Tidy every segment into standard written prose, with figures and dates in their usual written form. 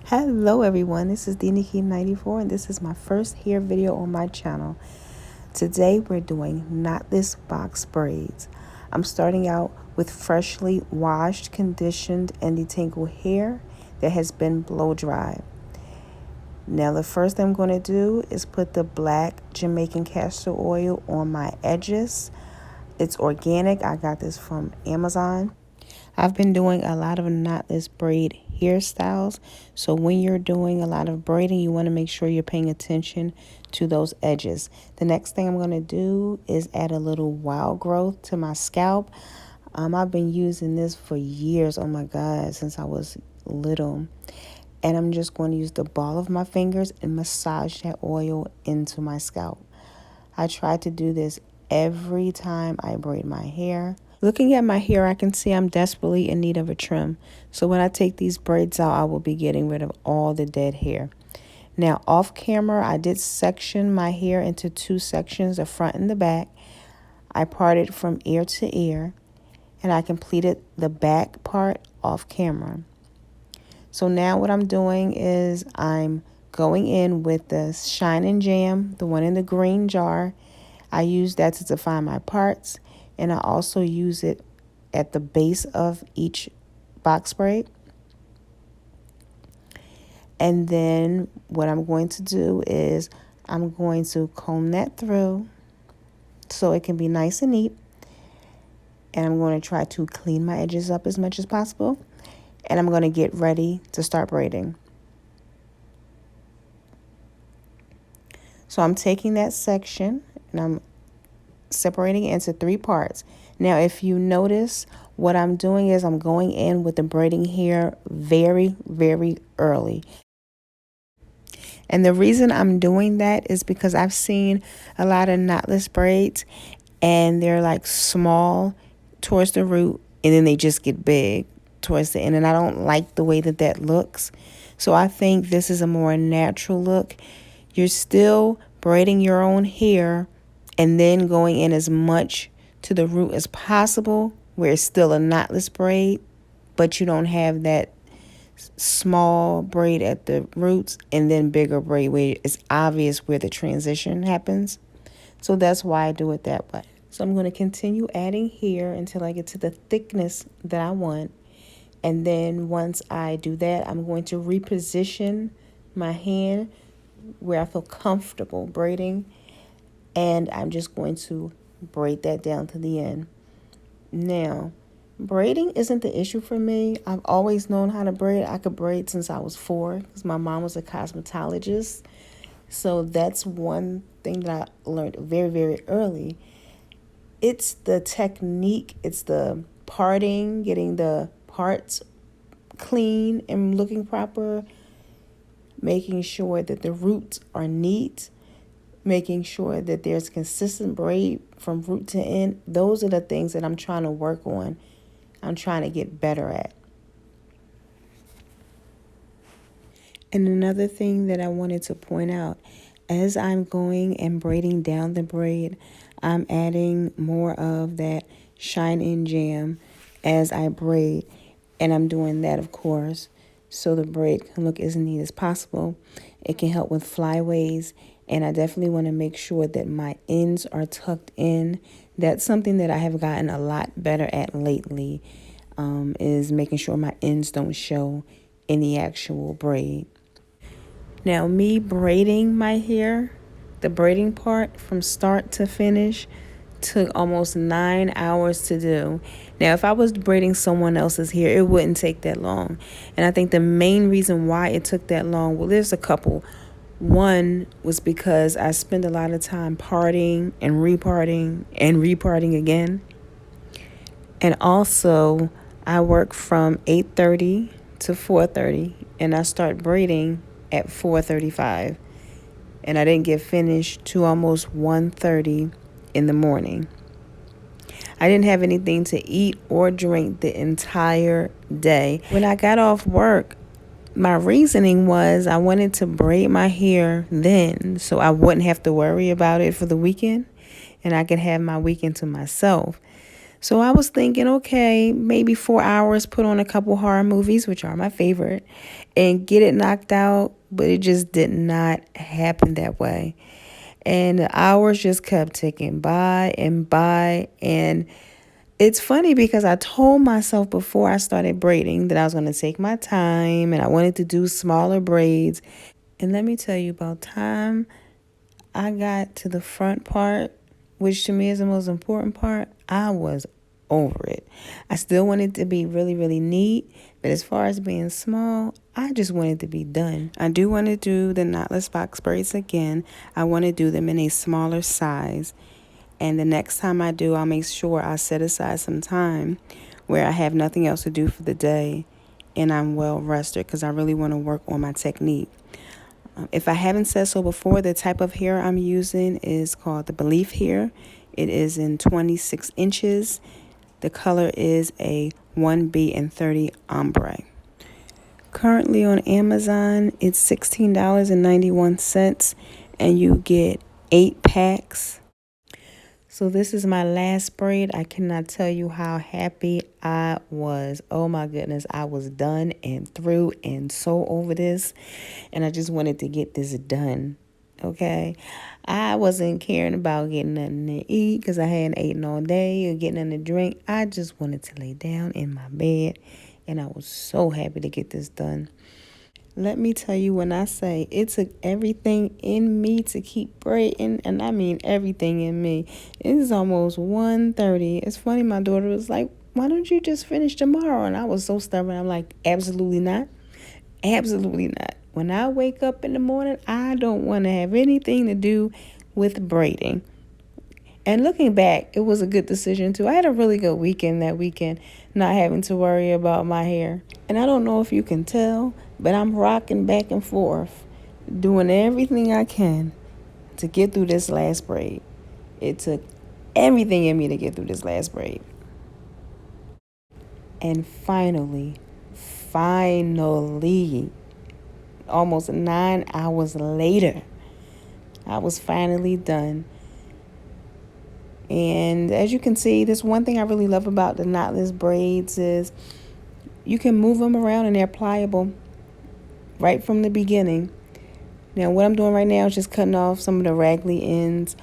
Hello everyone, this is DNikki94 and this is my first hair video on my channel. Today we're doing knotless box braids. I'm starting out with freshly washed, conditioned, and detangled hair that has been blow dried. Now the first thing I'm going to do is put the black Jamaican castor oil on my edges. It's organic, I got this from Amazon. I've been doing a lot of knotless braid hairstyles. So when you're doing a lot of braiding, you want to make sure you're paying attention to those edges. The next thing I'm going to do is add a little wild growth to my scalp. I've been using this for years. Oh my God, since I was little. And I'm just going to use the ball of my fingers and massage that oil into my scalp. I try to do this every time I braid my hair. Looking at my hair, I can see I'm desperately in need of a trim. So when I take these braids out, I will be getting rid of all the dead hair. Now, off camera, I did section my hair into two sections, the front and the back. I parted from ear to ear, and I completed the back part off camera. So now what I'm doing is I'm going in with the Shine and Jam, the one in the green jar. I use that to define my parts, and I also use it at the base of each box braid. And then what I'm going to do is I'm going to comb that through so it can be nice and neat. And I'm going to try to clean my edges up as much as possible. And I'm going to get ready to start braiding. So I'm taking that section and I'm separating it into three parts. Now, if you notice, what I'm doing is I'm going in with the braiding hair very, very early. And the reason I'm doing that is because I've seen a lot of knotless braids and they're like small towards the root and then they just get big towards the end. And I don't like the way that that looks. So I think this is a more natural look. You're still braiding your own hair and then going in as much to the root as possible where it's still a knotless braid, but you don't have that small braid at the roots and then bigger braid where it's obvious where the transition happens. So that's why I do it that way. So I'm going to continue adding here until I get to the thickness that I want. And then once I do that, I'm going to reposition my hand where I feel comfortable braiding. And I'm just going to braid that down to the end. Now, braiding isn't the issue for me. I've always known how to braid. I could braid since I was 4 because my mom was a cosmetologist. So that's one thing that I learned very, very early. It's the technique. It's the parting, getting the parts clean and looking proper, making sure that the roots are neat, making sure that there's consistent braid from root to end. Those are the things that I'm trying to work on. I'm trying to get better at. And another thing that I wanted to point out, as I'm going and braiding down the braid, I'm adding more of that Shine and Jam as I braid. And I'm doing that, of course, so the braid can look as neat as possible. It can help with flyaways. And I definitely want to make sure that my ends are tucked in. That's something that I have gotten a lot better at lately, is making sure my ends don't show in the actual braid. Now, me braiding my hair, the braiding part from start to finish, took almost 9 hours to do. Now, if I was braiding someone else's hair, it wouldn't take that long. And I think the main reason why it took that long, well, there's a couple. One was because I spent a lot of time parting and reparting and reparting again. And also, I work from 8:30 to 4:30, and I start braiding at 4:35. And I didn't get finished to almost 1:30 in the morning. I didn't have anything to eat or drink the entire day. When I got off work, my reasoning was I wanted to braid my hair then so I wouldn't have to worry about it for the weekend and I could have my weekend to myself. So I was thinking, okay, maybe 4 hours, put on a couple horror movies, which are my favorite, and get it knocked out. But it just did not happen that way. And the hours just kept ticking by and by. And it's funny because I told myself before I started braiding that I was going to take my time and I wanted to do smaller braids. And let me tell you, about time I got to the front part, which to me is the most important part, I was over it. I still wanted to be really, really neat, but as far as being small, I just wanted to be done. I do want to do the knotless box braids again. I want to do them in a smaller size. And the next time I do, I'll make sure I set aside some time where I have nothing else to do for the day and I'm well rested because I really want to work on my technique. If I haven't said so before, the type of hair I'm using is called the Belief hair. It is in 26 inches. The color is a 1B and 30 ombre. Currently on Amazon, it's $16.91 and you get 8 packs. So this is my last braid. I cannot tell you how happy I was. Oh my goodness, I was done and through and so over this. And I just wanted to get this done. Okay. I wasn't caring about getting nothing to eat because I hadn't eaten all day or getting nothing to drink. I just wanted to lay down in my bed. And I was so happy to get this done. Let me tell you, when I say it took everything in me to keep braiding, and I mean everything in me, it is almost 1:30. It's funny, my daughter was like, why don't you just finish tomorrow? And I was so stubborn. I'm like, absolutely not. Absolutely not. When I wake up in the morning, I don't want to have anything to do with braiding. And looking back, it was a good decision too. I had a really good weekend that weekend, not having to worry about my hair. And I don't know if you can tell, but I'm rocking back and forth, doing everything I can to get through this last braid. It took everything in me to get through this last braid. And finally, almost 9 hours later, I was finally done. And as you can see, this one thing I really love about the knotless braids is you can move them around and they're pliable right from the beginning. Now what I'm doing right now is just cutting off some of the raggly ends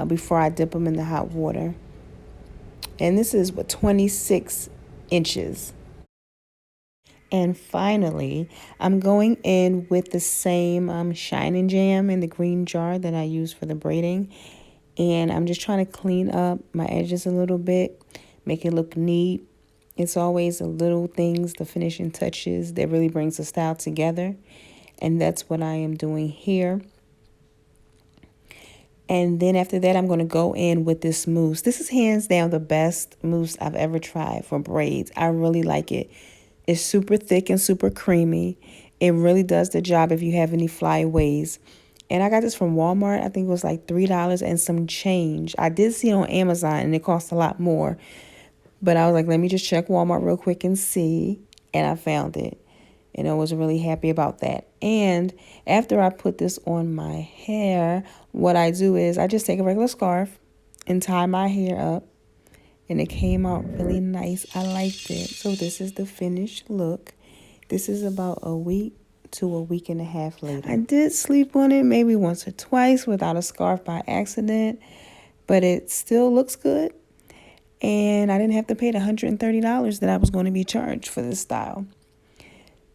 before I dip them in the hot water. And this is 26 inches. And finally, I'm going in with the same Shine Jam in the green jar that I use for the braiding. And I'm just trying to clean up my edges a little bit, make it look neat. It's always the little things, the finishing touches that really brings the style together. And that's what I am doing here. And then after that, I'm going to go in with this mousse. This is hands down the best mousse I've ever tried for braids. I really like it. It's super thick and super creamy. It really does the job if you have any flyaways. And I got this from Walmart. I think it was like $3 and some change. I did see it on Amazon and it cost a lot more. But I was like, let me just check Walmart real quick and see. And I found it. And I was really happy about that. And after I put this on my hair, what I do is I just take a regular scarf and tie my hair up. And it came out really nice. I liked it. So this is the finished look. This is about a week to a week and a half later. I did sleep on it maybe once or twice without a scarf by accident, but it still looks good. And I didn't have to pay the $130 that I was going to be charged for this style.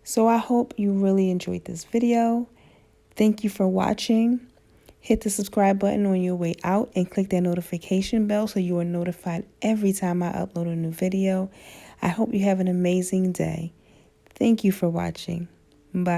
So I hope you really enjoyed this video. Thank you for watching. Hit the subscribe button on your way out and click that notification bell so you are notified every time I upload a new video. I hope you have an amazing day. Thank you for watching. Bye.